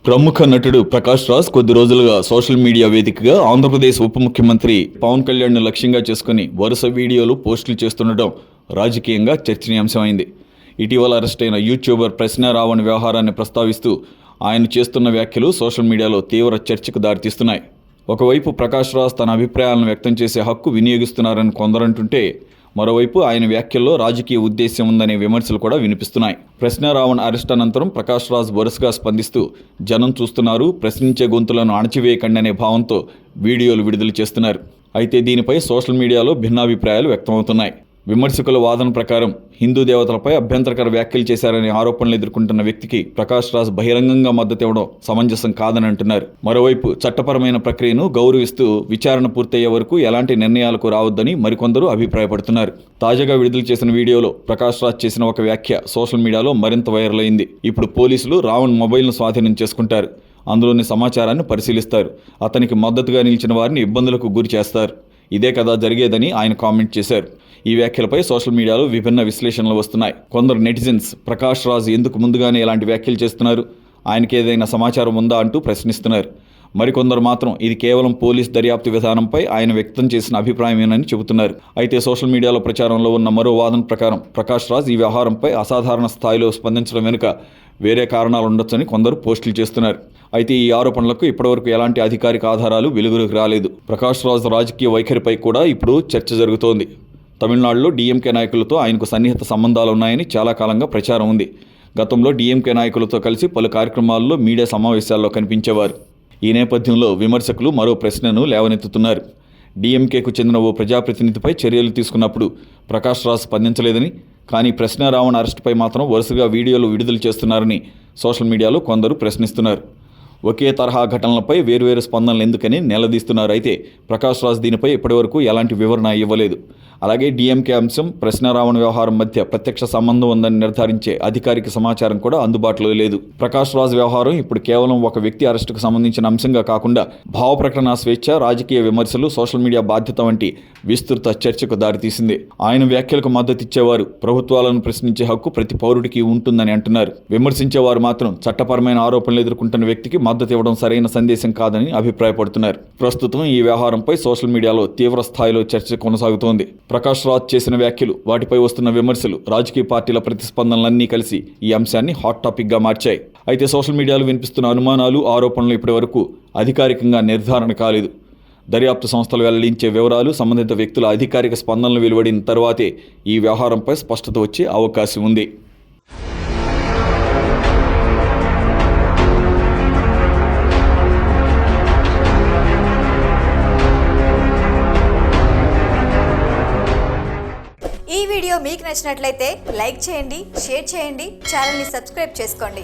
ప్రముఖ నటుడు ప్రకాష్ రాజ్ కొద్ది రోజులుగా సోషల్ మీడియా వేదికగా ఆంధ్రప్రదేశ్ ఉప ముఖ్యమంత్రి పవన్ కళ్యాణ్ను లక్ష్యంగా చేసుకుని వరుస వీడియోలు పోస్టులు చేస్తుండటం రాజకీయంగా చర్చనీయాంశమైంది. ఇటీవల అరెస్ట్ అయిన యూట్యూబర్ ప్రశ్న రావణ్ వ్యవహారాన్ని ప్రస్తావిస్తూ ఆయన చేస్తున్న వ్యాఖ్యలు సోషల్ మీడియాలో తీవ్ర చర్చకు దారితీస్తున్నాయి. ఒకవైపు ప్రకాష్ రాజ్ తన అభిప్రాయాలను వ్యక్తం చేసే హక్కు వినియోగిస్తున్నారని కొందరంటుంటే, మరోవైపు ఆయన వ్యాఖ్యల్లో రాజకీయ ఉద్దేశ్యం ఉందనే విమర్శలు కూడా వినిపిస్తున్నాయి. ప్రశ్న రావణ్ అరెస్ట్ అనంతరం ప్రకాష్ రాజ్ వరుసగా స్పందిస్తూ జనం చూస్తున్నారు, ప్రశ్నించే గొంతులను అణచివేయకండి అనే భావంతో వీడియోలు విడుదల చేస్తున్నారు. అయితే దీనిపై సోషల్ మీడియాలో భిన్నాభిప్రాయాలు వ్యక్తమవుతున్నాయి. విమర్శకుల వాదన ప్రకారం హిందూ దేవతలపై అభ్యంతరకర వ్యాఖ్యలు చేశారనే ఆరోపణలు ఎదుర్కొంటున్న వ్యక్తికి ప్రకాష్ రాజ్ బహిరంగంగా మద్దతు ఇవ్వడం సమంజసం కాదని అంటున్నారు. మరోవైపు చట్టపరమైన ప్రక్రియను గౌరవిస్తూ విచారణ పూర్తయ్యే వరకు ఎలాంటి నిర్ణయాలకు రావద్దని మరికొందరు అభిప్రాయపడుతున్నారు. తాజాగా విడుదల చేసిన వీడియోలో ప్రకాష్ రాజ్ చేసిన ఒక వ్యాఖ్య సోషల్ మీడియాలో మరింత వైరల్ అయింది. ఇప్పుడు పోలీసులు రావణ్ మొబైల్ను స్వాధీనం చేసుకుంటారు, అందులోని సమాచారాన్ని పరిశీలిస్తారు, అతనికి మద్దతుగా నిలిచిన వారిని ఇబ్బందులకు గురి చేస్తారు. ఇదే కదా జరిగేదని ఆయన కామెంట్ చేశారు. ఈ వ్యాఖ్యలపై సోషల్ మీడియాలో విభిన్న విశ్లేషణలు వస్తున్నాయి. కొందరు నెటిజన్స్ ప్రకాష్ రాజ్ ఎందుకు ముందుగానే ఇలాంటి వ్యాఖ్యలు చేస్తున్నారు, ఆయనకి ఏదైనా సమాచారం ఉందా అంటూ ప్రశ్నిస్తున్నారు. మరికొందరు మాత్రం ఇది కేవలం పోలీస్ దర్యాప్తు విధానంపై ఆయన వ్యక్తం చేసిన అభిప్రాయమేనని చెబుతున్నారు. అయితే సోషల్ మీడియాలో ప్రచారంలో ఉన్న మరో వాదన ప్రకారం ప్రకాష్ రాజ్ ఈ వ్యవహారంపై అసాధారణ స్థాయిలో స్పందించడం వెనుక వేరే కారణాలు ఉండొచ్చని కొందరు పోస్టులు చేస్తున్నారు. అయితే ఈ ఆరోపణలకు ఇప్పటివరకు ఎలాంటి అధికారిక ఆధారాలు వెలుగులోకి రాలేదు. ప్రకాష్ రాజ్ రాజకీయ వైఖరిపై కూడా ఇప్పుడు చర్చ జరుగుతోంది. తమిళనాడులో డీఎంకే నాయకులతో ఆయనకు సన్నిహిత సంబంధాలు ఉన్నాయని చాలా కాలంగా ప్రచారం ఉంది. గతంలో డీఎంకే నాయకులతో కలిసి పలు కార్యక్రమాల్లో మీడియా సమావేశాల్లో కనిపించేవారు. ఈ నేపథ్యంలో విమర్శకులు మరో ప్రశ్నను లేవనెత్తుతున్నారు. డీఎంకేకు చెందిన ఓ ప్రజాప్రతినిధిపై చర్యలు తీసుకున్నప్పుడు ప్రకాష్ రాజ్ స్పందించలేదని, కానీ ప్రశ్న రావణ్ అరెస్టుపై మాత్రం వరుసగా వీడియోలు విడుదల చేస్తున్నారని సోషల్ మీడియాలో కొందరు ప్రశ్నిస్తున్నారు. ఒకే తరహా ఘటనలపై వేర్వేరు స్పందనలు ఎందుకని నిలదీస్తున్నారు. అయితే ప్రకాష్ రాజ్ దీనిపై ఇప్పటివరకు ఎలాంటి వివరణ ఇవ్వలేదు. అలాగే డీఎంకే అంశం ప్రశ్న రావణ్ వ్యవహారం మధ్య ప్రత్యక్ష సంబంధం ఉందని నిర్ధారించే అధికారిక సమాచారం కూడా అందుబాటులో లేదు. ప్రకాష్ రాజ్ వ్యవహారం ఇప్పుడు కేవలం ఒక వ్యక్తి అరెస్టుకు సంబంధించిన అంశంగా కాకుండా భావ ప్రకటన స్వేచ్ఛ, రాజకీయ విమర్శలు, సోషల్ మీడియా బాధ్యత వంటి విస్తృత చర్చకు దారితీసింది. ఆయన వ్యాఖ్యలకు మద్దతు ఇచ్చేవారు ప్రభుత్వాలను ప్రశ్నించే హక్కు ప్రతి పౌరుడికి ఉంటుందని అంటున్నారు. విమర్శించేవారు మాత్రం చట్టపరమైన ఆరోపణలు ఎదుర్కొంటున్న వ్యక్తికి మద్దతు ఇవ్వడం సరైన సందేశం కాదని అభిప్రాయపడుతున్నారు. ప్రస్తుతం ఈ వ్యవహారంపై సోషల్ మీడియాలో తీవ్ర స్థాయిలో చర్చ కొనసాగుతోంది. ప్రకాష్ రాజ్ చేసిన వ్యాఖ్యలు, వాటిపై వస్తున్న విమర్శలు, రాజకీయ పార్టీల ప్రతిస్పందనలన్నీ కలిసి ఈ అంశాన్ని హాట్ టాపిక్గా మార్చాయి. అయితే సోషల్ మీడియాలో వినిపిస్తున్న అనుమానాలు, ఆరోపణలు ఇప్పటివరకు అధికారికంగా నిర్ధారణ కాలేదు. దర్యాప్తు సంస్థలు వెల్లడించే వివరాలు, సంబంధిత వ్యక్తుల అధికారిక స్పందనలు వెలువడిన తర్వాతే ఈ వ్యవహారంపై స్పష్టత వచ్చే అవకాశం ఉంది. ఈ వీడియో మీకు నచ్చినట్లయితే లైక్ చేయండి, షేర్ చేయండి, ఛానల్ని సబ్స్క్రైబ్ చేసుకోండి.